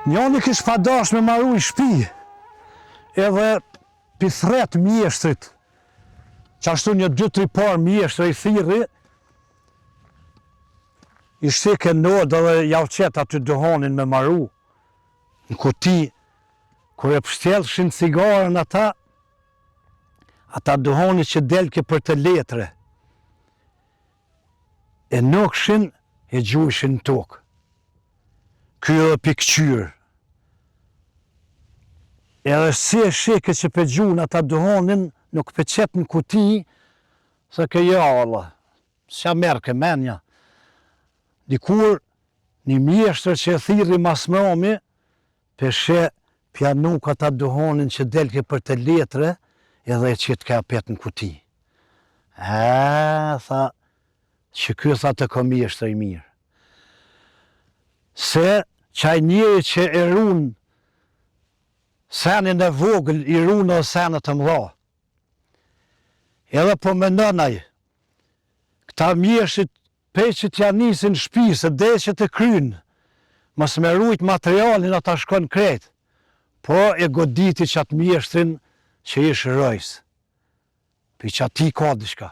Njoni kish pa dash me maru i shpi, edhe pithret mjeshtrit, që ashtu një 2-3 par mjeshtri i thirri, i shtike nodë dhe javqet aty duhonin me maru, në kuti, kër e pështjellshin cigaren ata duhoni që delke për të letre, e nokshin e gjujshin në tokë. Ky edhe pikqyr. Edhe si e shike që pe gjun ata duhonin, nuk pe qet në kuti, se ke ja Allah, s'ja merë ke menja. Dikur, një mjeshtër që e thiri mas mëmi, pe she pjanuk ata duhonin që delke për të letre, edhe e qëtë ka pet në kuti. Tha, që kjo tha të ka mjeshtër i mirë. Se qaj njëri që e runë senin e vogël, i runë o senet të mdha. Edhe po me nënaj, këta mjeshtrit pej që t'ja nisin shpi, se dhe që të krynë, mos me rujt materialin ata shkon krejt, po e goditi që atë mjeshtrin që ishë rojës. Pi që ati ka dishka.